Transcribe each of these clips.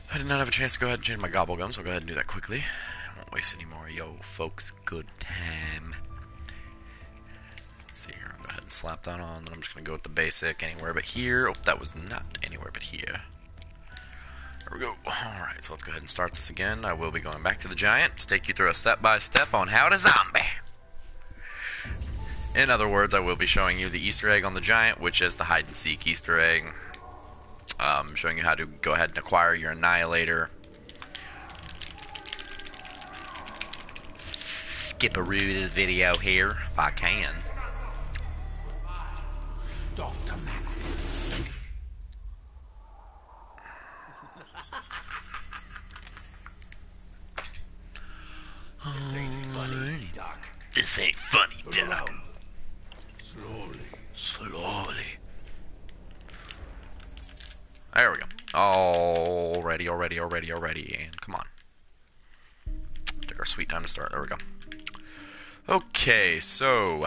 I did not have a chance to go ahead and change my gobble gum, so I'll go ahead and do that quickly. I won't waste any more. Yo, folks, good time. Let's see here. I'll go ahead and slap that on. Then I'm just going to go with the basic anywhere but here. Oh, that was not anywhere but here. There we go. Alright, so let's go ahead and start this again. I will be going back to the giant to take you through a step-by-step on how to zombie. In other words, I will be showing you the Easter egg on the giant, which is the hide-and-seek Easter egg. Showing you how to go ahead and acquire your annihilator. Skip-a-roo this video here, if I can. This ain't funny, Doc. This ain't funny, Doc. Slowly. There we go. Already. And come on. Took our sweet time to start. There we go. Okay, so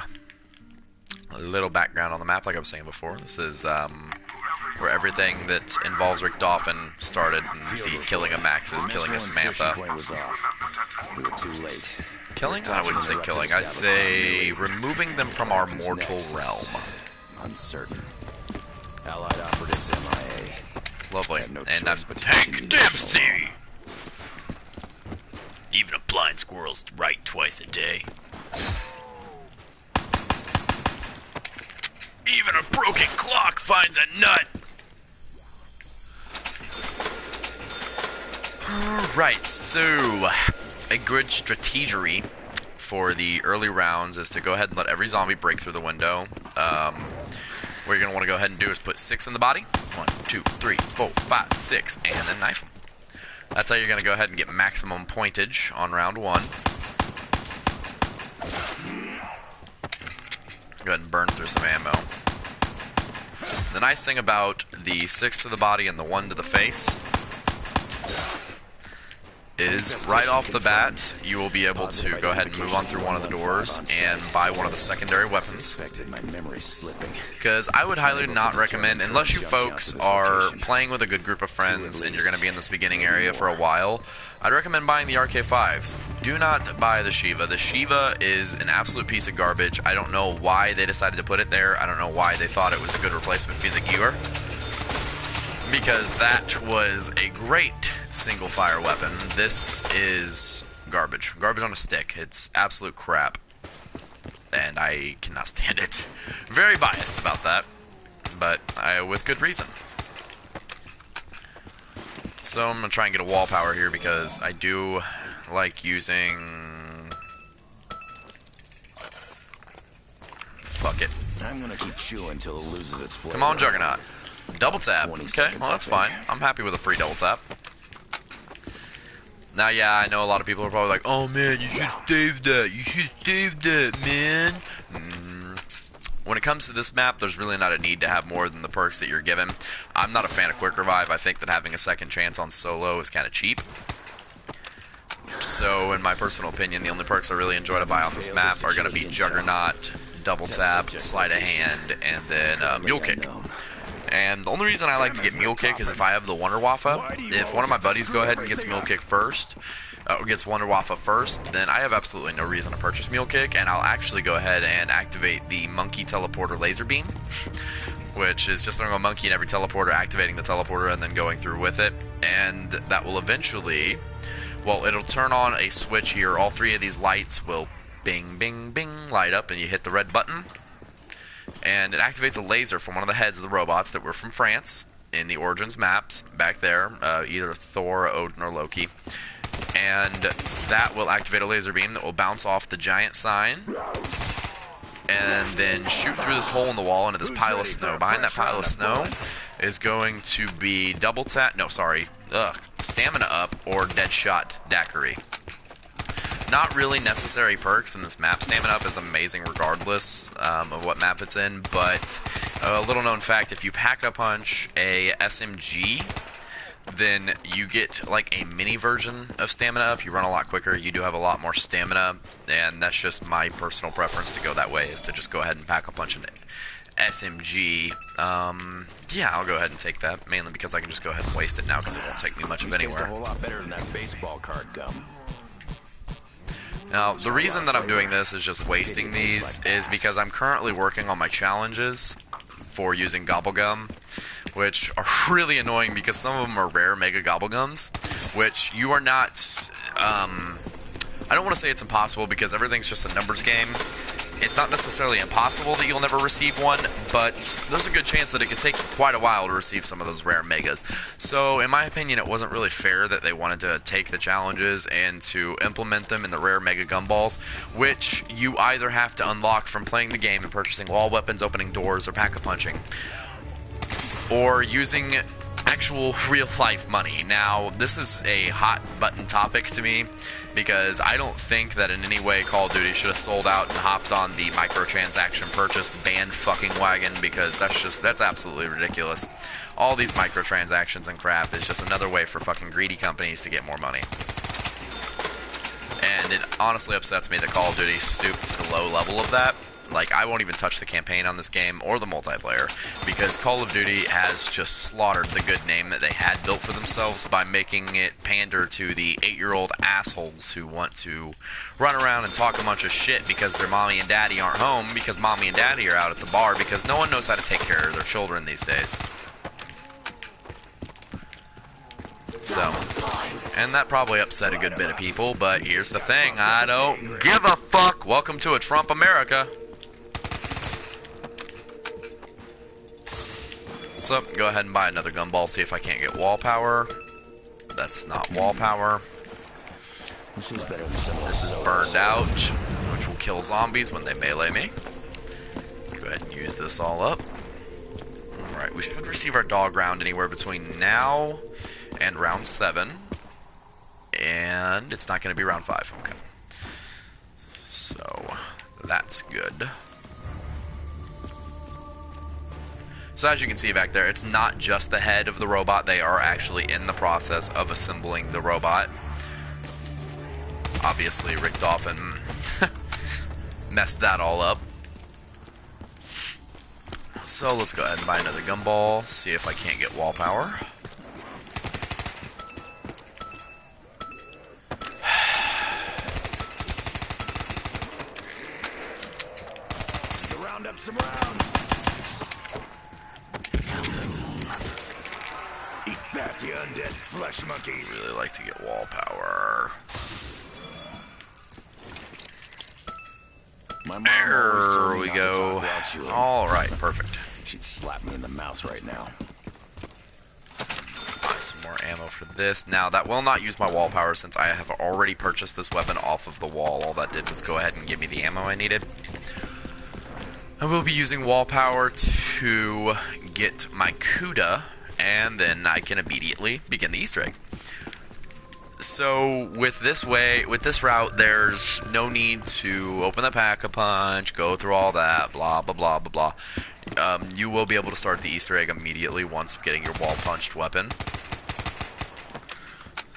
a little background on the map, like I was saying before. This is where everything that involves Rick Dolphin started, and the killing of Max's, killing of Samantha. We were too late. Killing? I wouldn't say killing. I'd say removing them from our mortal realm. Uncertain. Allied operatives MIA. Lovely. No and I'm Tank Dempsey! Even a blind squirrel's right twice a day. Even a broken clock finds a nut! Alright, so a good strategery for the early rounds is to go ahead and let every zombie break through the window. What you're going to want to go ahead and do is put 6 in the body. 1, 2, 3, 4, 5, 6, and then knife them. That's how you're going to go ahead and get maximum pointage on round 1. Go ahead and burn through some ammo. The nice thing about the 6 to the body and the 1 to the face is right off the bat, you will be able to go ahead and move on through one of the doors and buy one of the secondary weapons. Because I would highly not recommend, unless you folks are playing with a good group of friends and you're going to be in this beginning area for a while, I'd recommend buying the RK5s. Do not buy the Shiva. The Shiva is an absolute piece of garbage. I don't know why they decided to put it there. I don't know why they thought it was a good replacement for the Gear. Because that was a great single fire weapon. This is garbage. Garbage on a stick. It's absolute crap. And I cannot stand it. Very biased about that. But with good reason. So I'm going to try and get a wall power here because I do like using... Fuck it. I'm gonna keep chewing until it loses its flavor. Come on, Juggernaut. Double tap. Okay, well that's fine. I'm happy with a free double tap. Now, yeah, I know a lot of people are probably like, oh man, you should save that. You should save that, man. When it comes to this map, there's really not a need to have more than the perks that you're given. I'm not a fan of Quick Revive. I think that having a second chance on solo is kind of cheap. So, in my personal opinion, the only perks I really enjoy to buy on this map are going to be Juggernaut, Double Tap, Sleight of Hand, and then Mule Kick. And the only reason I like to get Mule Kick is if I have the Wonder Waffe. If one of my buddies go ahead and gets Mule Kick first, or gets Wonder Waffe first, then I have absolutely no reason to purchase Mule Kick, and I'll actually go ahead and activate the Monkey Teleporter Laser Beam, which is just throwing a monkey in every teleporter, activating the teleporter, and then going through with it. And that will eventually, well, it'll turn on a switch here. All 3 of these lights will bing, bing, bing, light up, and you hit the red button. And it activates a laser from one of the heads of the robots that were from France in the Origins maps back there, either Thor, Odin, or Loki. And that will activate a laser beam that will bounce off the giant sign and then shoot through this hole in the wall into this pile of snow. Behind that pile of snow is going to be double tap, no, sorry, stamina up or dead shot daiquiri. Not really necessary perks in this map. Stamina up is amazing regardless of what map it's in, but a little known fact, if you pack-a-punch a SMG, then you get like a mini version of stamina up. You run a lot quicker, you do have a lot more stamina, and that's just my personal preference to go that way, is to just go ahead and pack-a-punch an SMG. Yeah, I'll go ahead and take that, mainly because I can just go ahead and waste it now because it won't take me much of anywhere. A whole lot better than that baseball card gum. Now, the reason that I'm doing this is just wasting these is because I'm currently working on my challenges for using Gobblegum, which are really annoying because some of them are rare Mega Gobblegums, which you are not, I don't want to say it's impossible because everything's just a numbers game. It's not necessarily impossible that you'll never receive one, but there's a good chance that it could take you quite a while to receive some of those rare megas. So, in my opinion, it wasn't really fair that they wanted to take the challenges and to implement them in the rare mega gumballs, which you either have to unlock from playing the game and purchasing wall weapons, opening doors, or pack-a-punching, or using actual real-life money. Now, this is a hot-button topic to me, because I don't think that in any way Call of Duty should have sold out and hopped on the microtransaction purchase band fucking wagon, because that's absolutely ridiculous. All these microtransactions and crap is just another way for fucking greedy companies to get more money. And it honestly upsets me that Call of Duty stooped to the low level of that. Like, I won't even touch the campaign on this game or the multiplayer, because Call of Duty has just slaughtered the good name that they had built for themselves by making it pander to the 8-year-old assholes who want to run around and talk a bunch of shit because their mommy and daddy aren't home, because mommy and daddy are out at the bar, because no one knows how to take care of their children these days. So, and that probably upset a good bit of people, but here's the thing, I don't give a fuck. Welcome to a Trump America. So, go ahead and buy another gumball, see if I can't get wall power. That's not wall power. This is burned out, which will kill zombies when they melee me. Go ahead and use this all up. Alright, we should receive our dog round anywhere between now and round 7. And it's not going to be round 5. Okay. So, that's good. So as you can see back there, it's not just the head of the robot. They are actually in the process of assembling the robot. Obviously, Rick Dolphin messed that all up. So let's go ahead and buy another gumball, see if I can't get wall power. Round up some rounds. Eat that, you undead flesh monkeys. Really like to get wall power. There we go. Alright, perfect. She'd slap me in the mouth right now. Buy some more ammo for this. Now, that will not use my wall power since I have already purchased this weapon off of the wall. All that did was go ahead and give me the ammo I needed. I will be using wall power to get my CUDA, and then I can immediately begin the Easter egg. So with this route, there's no need to open the pack-a-punch, go through all that, blah, blah, blah, blah, blah. You will be able to start the Easter egg immediately once getting your wall-punched weapon.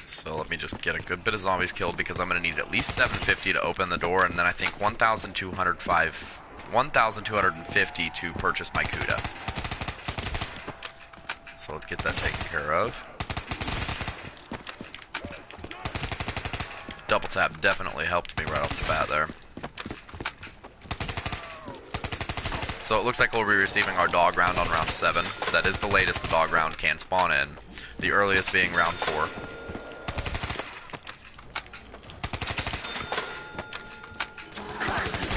So let me just get a good bit of zombies killed, because I'm going to need at least 750 to open the door, and then I think 1,250 to purchase my CUDA. So let's get that taken care of. Double tap definitely helped me right off the bat there. So it looks like we'll be receiving our dog round on round 7. That is the latest the dog round can spawn in. The earliest being round 4.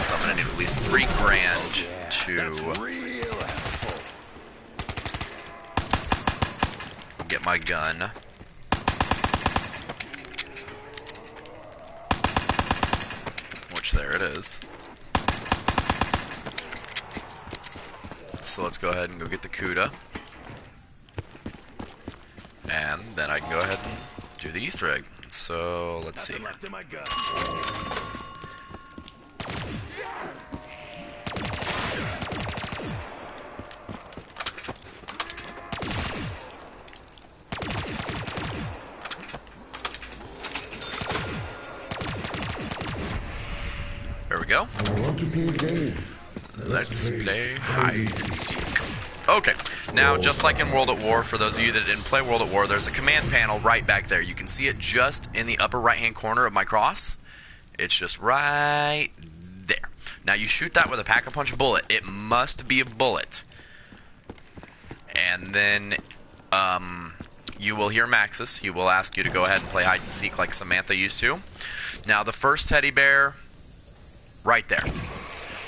So I'm gonna need at least 3 grand to get my gun. There it is. So let's go ahead and go get the CUDA. And then I can go ahead and do the Easter egg. So let's see. There we go. I want to play a game. Let's play hide and seek. Okay, now just like in World at War, for those of you that didn't play World at War, there's a command panel right back there. You can see it just in the upper right hand corner of my cross. It's just right there. Now you shoot that with a pack-a-punch bullet. It must be a bullet. And then you will hear Maxis. He will ask you to go ahead and play hide and seek like Samantha used to. Now the first teddy bear, right there.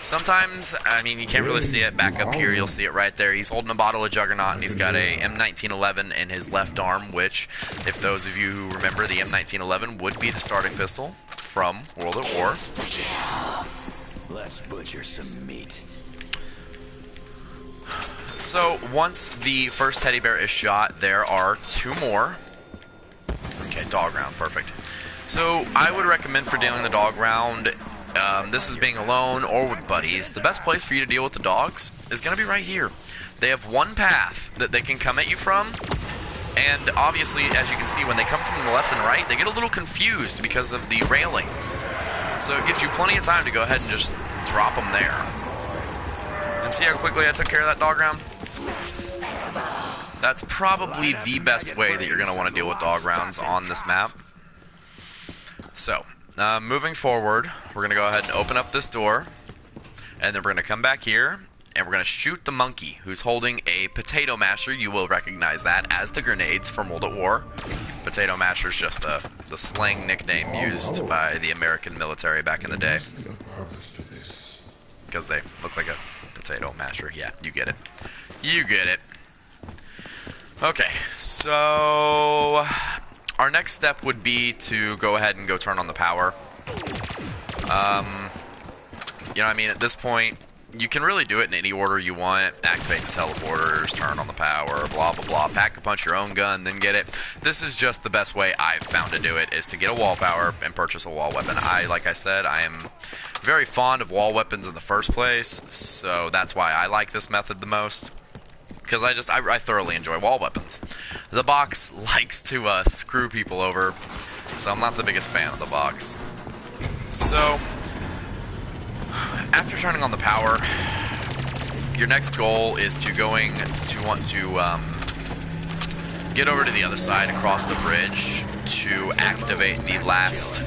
Sometimes, I mean, you can't really see it. Back up here, you'll see it right there. He's holding a bottle of Juggernaut, and he's got a M1911 in his left arm, which, if those of you who remember, the M1911 would be the starting pistol from World at War. Let's butcher some meat. So, once the first teddy bear is shot, there are two more. Okay, dog round, perfect. So, I would recommend for dealing the dog round, this is being alone or with buddies, the best place for you to deal with the dogs is going to be right here. They have one path that they can come at you from, and obviously, as you can see, when they come from the left and right, they get a little confused because of the railings. So it gives you plenty of time to go ahead and just drop them there. And see how quickly I took care of that dog round? That's probably the best way that you're going to want to deal with dog rounds on this map. So, moving forward, we're going to go ahead and open up this door, and then we're going to come back here, and we're going to shoot the monkey, who's holding a potato masher. You will recognize that as the grenades from World at War. Potato masher is just the slang nickname used by the American military back in the day. Because they look like a potato masher. Yeah, you get it. You get it. Okay, so our next step would be to go ahead and go turn on the power. You know what I mean? At this point, you can really do it in any order you want. Activate the teleporters, turn on the power, blah, blah, blah. Pack-a-punch your own gun, then get it. This is just the best way I've found to do it, is to get a wall power and purchase a wall weapon. Like I said, I am very fond of wall weapons in the first place, so that's why I like this method the most. Because I thoroughly enjoy wall weapons. The box likes to screw people over, so I'm not the biggest fan of the box. So, after turning on the power, your next goal is to want to get over to the other side across the bridge to activate the last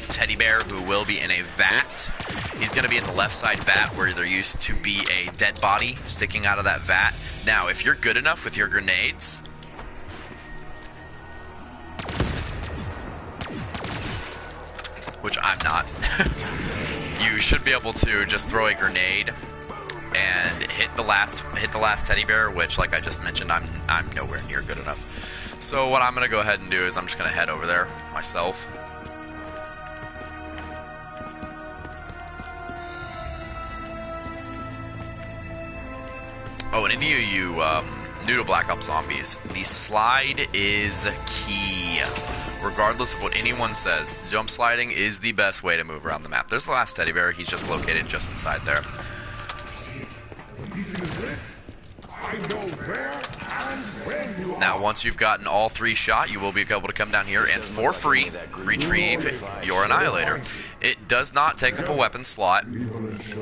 teddy bear, who will be in a vat. He's going to be in the left side vat where there used to be a dead body sticking out of that vat. Now, if you're good enough with your grenades, which I'm not, you should be able to just throw a grenade and hit the last teddy bear, which, like I just mentioned, I'm nowhere near good enough. So what I'm going to go ahead and do is I'm just going to head over there myself. Oh, and any of you new to Black Ops Zombies, the slide is key. Regardless of what anyone says, jump sliding is the best way to move around the map. There's the last teddy bear. He's just located just inside there. Now, once you've gotten all three shot, you will be able to come down here and, for free, retrieve your Annihilator. It does not take up a weapon slot,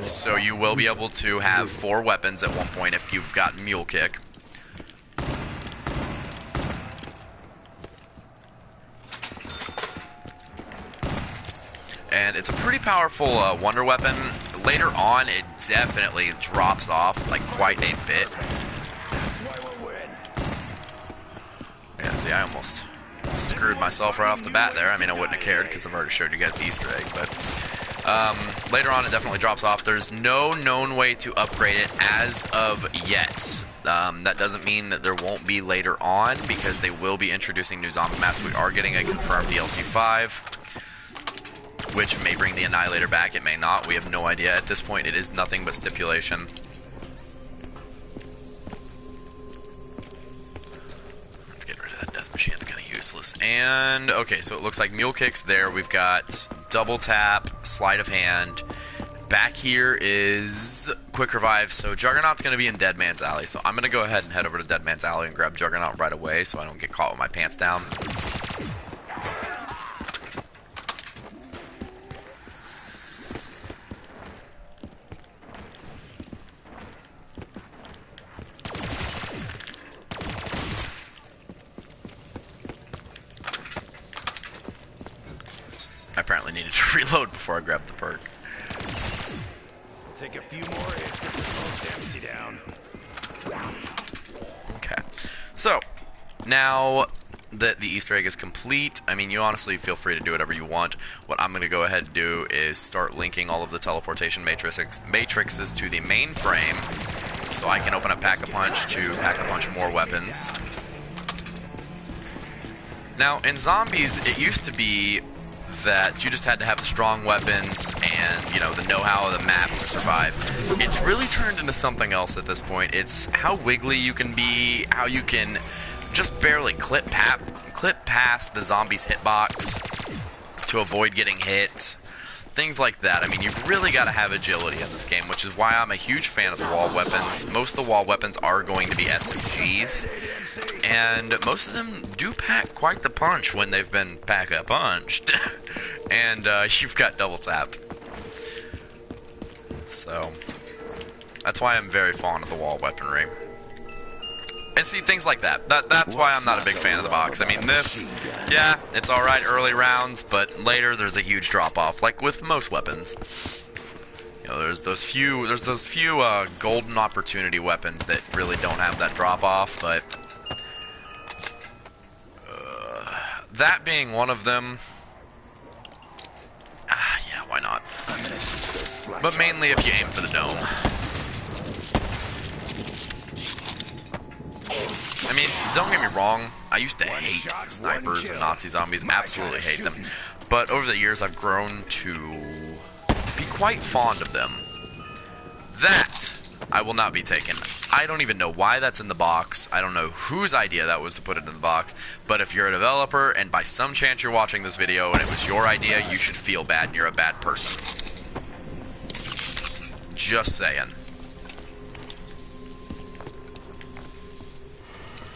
so you will be able to have 4 weapons at one point if you've gotten Mule Kick. And it's a pretty powerful wonder weapon. Later on, it definitely drops off, like, quite a bit. Yeah, see, I almost screwed myself right off the bat there. I mean, I wouldn't have cared because I've already showed you guys the Easter egg, but later on it definitely drops off. There's no known way to upgrade it as of yet. That doesn't mean that there won't be later on, because they will be introducing new zombie maps. We are getting a confirmed DLC 5, which may bring the Annihilator back. It may not. We have no idea. At this point, it is nothing but stipulation. Death machine's kind of useless. And okay, so it looks like Mule Kick's there. We've got double tap, sleight of hand. Back here is quick revive. So Juggernaut's going to be in Dead Man's Alley. So I'm going to go ahead and head over to Dead Man's Alley and grab Juggernaut right away, so I don't get caught with my pants down. apparently needed to reload before I grabbed the perk. I'll take a few more hits to put most Dempsey down. Okay. So, now that the Easter egg is complete, I mean, you honestly feel free to do whatever you want. What I'm going to go ahead and do is start linking all of the teleportation matrices to the mainframe, so I can open up Pack-a-Punch to pack-a-punch more weapons. Now, in Zombies, it used to be that you just had to have the strong weapons and, you know, the know-how of the map to survive. It's really turned into something else at this point. It's how wiggly you can be, how you can just barely clip past the zombies' hitbox to avoid getting hit. Things like that. I mean, you've really got to have agility in this game, which is why I'm a huge fan of the wall weapons. Most of the wall weapons are going to be SMGs, and most of them do pack quite the punch when they've been pack-a-punched. And you've got double tap. So, that's why I'm very fond of the wall weaponry. And see, things like that. That's why I'm not a big fan of the box. I mean, this, yeah, it's alright early rounds, but later there's a huge drop-off, like with most weapons. You know, there's those few golden opportunity weapons that really don't have that drop-off, but that being one of them, yeah, why not? But mainly if you aim for the dome. I mean, don't get me wrong, I used to hate snipers and Nazi zombies, absolutely hate them. But over the years, I've grown to be quite fond of them. That I will not be taking. I don't even know why that's in the box. I don't know whose idea that was to put it in the box. But if you're a developer, and by some chance you're watching this video and it was your idea, you should feel bad and you're a bad person. Just saying.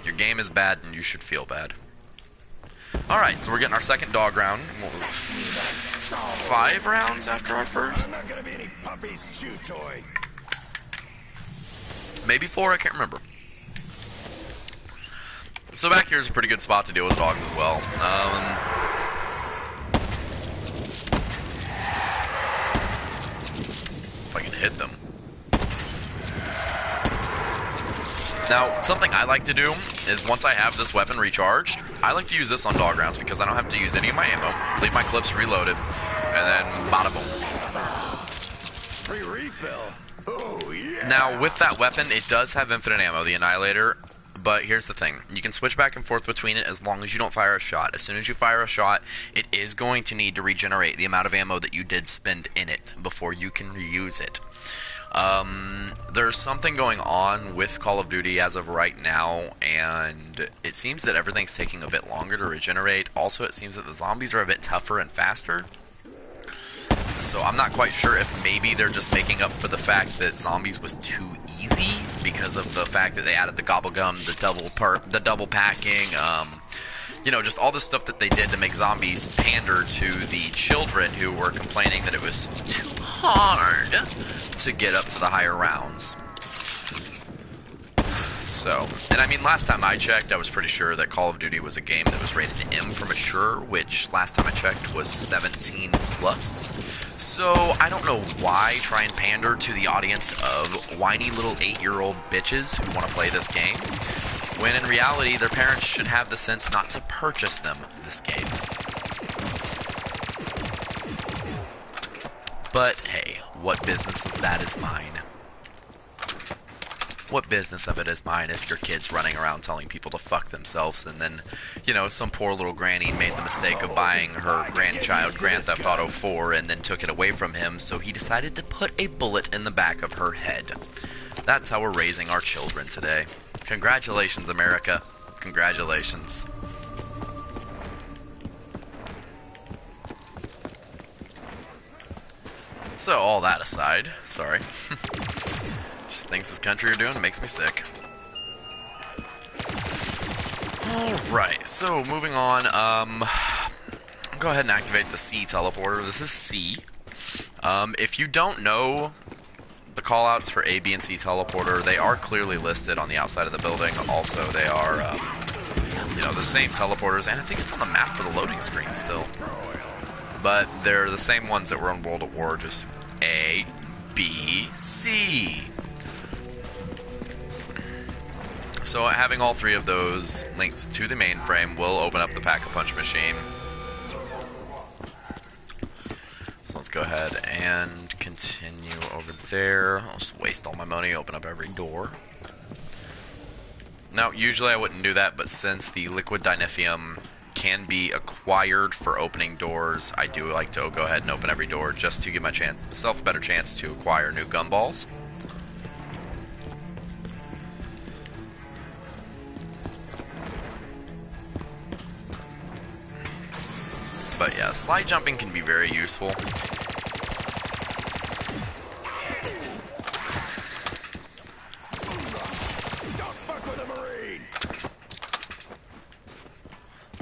Your game is bad and you should feel bad. Alright, so we're getting our second dog round. What was it? 5 rounds after our first? I'm not gonna be any puppy's chew toy. Maybe 4, I can't remember. So back here is a pretty good spot to deal with dogs as well. If I can hit them. Now, something I like to do is once I have this weapon recharged, I like to use this on dog rounds because I don't have to use any of my ammo, leave my clips reloaded, and then bada boom. Free refill. Oh, yeah. Now, with that weapon, it does have infinite ammo, the Annihilator, but here's the thing. You can switch back and forth between it as long as you don't fire a shot. As soon as you fire a shot, it is going to need to regenerate the amount of ammo that you did spend in it before you can reuse it. There's something going on with Call of Duty as of right now, and it seems that everything's taking a bit longer to regenerate. Also, it seems that the zombies are a bit tougher and faster. So I'm not quite sure if maybe they're just making up for the fact that Zombies was too easy because of the fact that they added the gobble gum, the double packing, you know, just all the stuff that they did to make Zombies pander to the children who were complaining that it was too hard to get up to the higher rounds. So, and I mean, last time I checked, I was pretty sure that Call of Duty was a game that was rated M for mature, which last time I checked was 17 plus. So, I don't know why try and pander to the audience of whiny little 8-year-old bitches who want to play this game, when in reality, their parents should have the sense not to purchase them this game. But hey, what business of that is mine? What business of it is mine if your kid's running around telling people to fuck themselves and then, you know, some poor little granny made the mistake of buying her grandchild Grand Theft Auto 4 and then took it away from him, so he decided to put a bullet in the back of her head. That's how we're raising our children today. Congratulations, America. Congratulations. So, all that aside, sorry. Just things this country are doing makes me sick. Alright, so moving on, go ahead and activate the C teleporter. This is C. If you don't know the callouts for A, B, and C teleporter, they are clearly listed on the outside of the building. Also, they are, you know, the same teleporters, and I think it's on the map for the loading screen still. but they're the same ones that were in World at War, just A, B, C. So having all three of those linked to the mainframe will open up the Pack-a-Punch machine. So let's go ahead and continue over there. I'll just waste all my money, open up every door. Now, usually I wouldn't do that, but since the liquid dinithium can be acquired for opening doors, I do like to go ahead and open every door just to give myself a better chance to acquire new gumballs. But yeah, slide jumping can be very useful.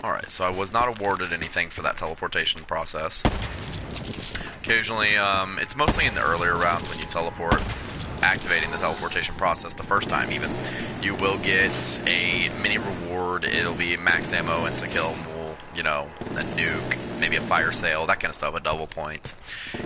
Alright, so I was not awarded anything for that teleportation process. Occasionally, it's mostly in the earlier rounds when you teleport, activating the teleportation process the first time even, you will get a mini reward. It'll be max ammo, insta-kill, you know, a nuke, maybe a fire sale, that kind of stuff, a double point,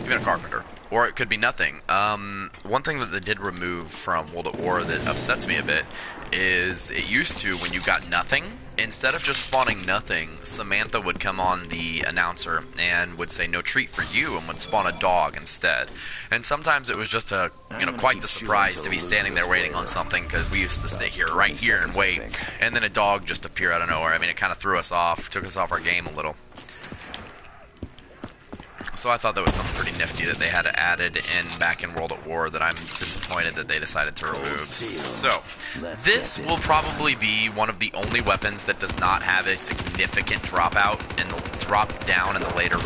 even a carpenter. Or it could be nothing. One thing that they did remove from World at War that upsets me a bit is it used to, when you got nothing, instead of just spawning nothing, Samantha would come on the announcer and would say no treat for you and would spawn a dog instead. And sometimes it was just a, you know, quite the surprise to be standing there waiting on something, because we used to sit here right here and wait, and then a dog just appear out of nowhere. I mean, it kind of threw us off, took us off our game a little. So I thought that was something pretty nifty that they had added in back in World at War that I'm disappointed that they decided to remove. So, this will probably be one of the only weapons that does not have a significant dropout and drop down in the later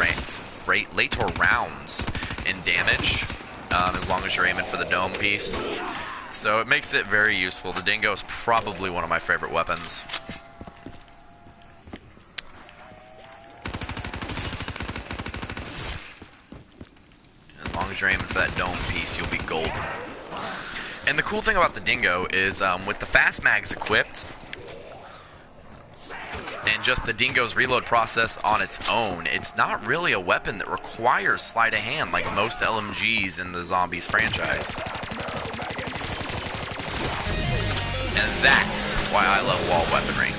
rounds in damage, as long as you're aiming for the dome piece. So it makes it very useful. The Dingo is probably one of my favorite weapons. As long as you're aiming for that dome piece, you'll be golden. And the cool thing about the Dingo is, with the fast mags equipped, and just the Dingo's reload process on its own, it's not really a weapon that requires sleight of hand like most LMGs in the Zombies franchise. And that's why I love wall weaponry.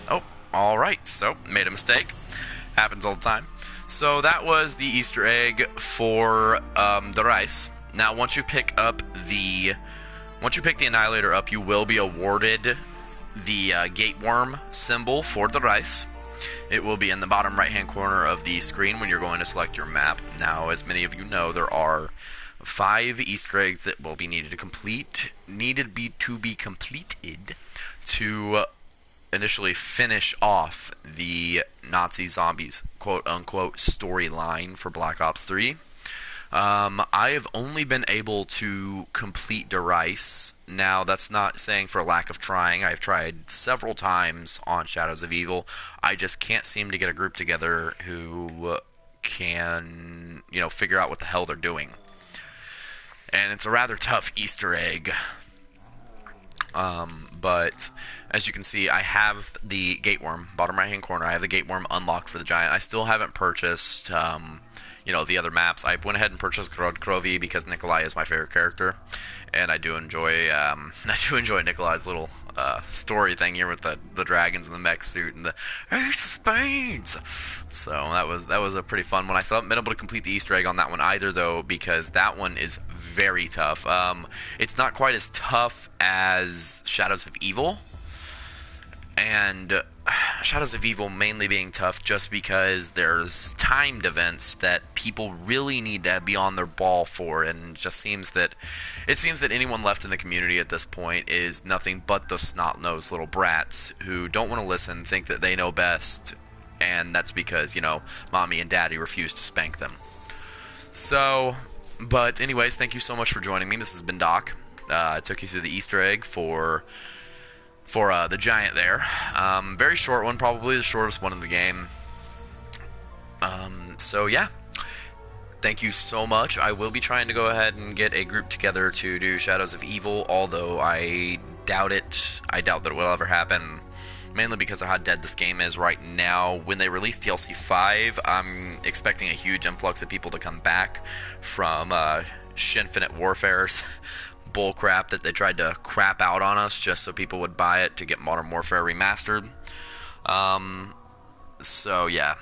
Oh, alright, so, made a mistake. Happens all the time. So that was the Easter egg for the rice. Now, once you pick the Annihilator up, you will be awarded the Gateworm symbol for the rice. It will be in the bottom right-hand corner of the screen when you're going to select your map. Now, as many of you know, there are 5 Easter eggs that will be needed to be completed to initially finish off the Nazi zombies quote-unquote storyline for Black Ops 3. I have only been able to complete Der Rice. Now, that's not saying for lack of trying. I've tried several times on Shadows of Evil. I just can't seem to get a group together who can, you know, figure out what the hell they're doing. And it's a rather tough Easter egg. But as you can see, I have the Gateworm, bottom right hand corner. I have the Gateworm unlocked for the Giant. I still haven't purchased, you know, the other maps. I went ahead and purchased Grodkrovi because Nikolai is my favorite character, and I do enjoy Nikolai's little story thing here with the dragons and the mech suit and the Ace of Spades. So that was a pretty fun one. I still haven't been able to complete the Easter egg on that one either, though, because that one is very tough. It's not quite as tough as Shadows of Evil, and Shadows of Evil mainly being tough just because there's timed events that people really need to be on their ball for, and it just seems that anyone left in the community at this point is nothing but the snot-nosed little brats who don't want to listen, think that they know best, and that's because, you know, mommy and daddy refuse to spank them. So, but anyways, thank you so much for joining me. This has been Doc. I took you through the Easter egg for the Giant there. Very short one, probably the shortest one in the game. So yeah, thank you so much. I will be trying to go ahead and get a group together to do Shadows of Evil, although I doubt it. I doubt that it will ever happen. mainly because of how dead this game is right now. When they release DLC 5, I'm expecting a huge influx of people to come back from Shinfinite Warfare's bullcrap that they tried to crap out on us just so people would buy it to get Modern Warfare Remastered. So yeah.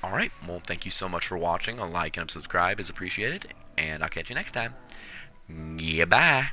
Alright, well, thank you so much for watching. A like and a subscribe is appreciated, and I'll catch you next time. Yeah, bye.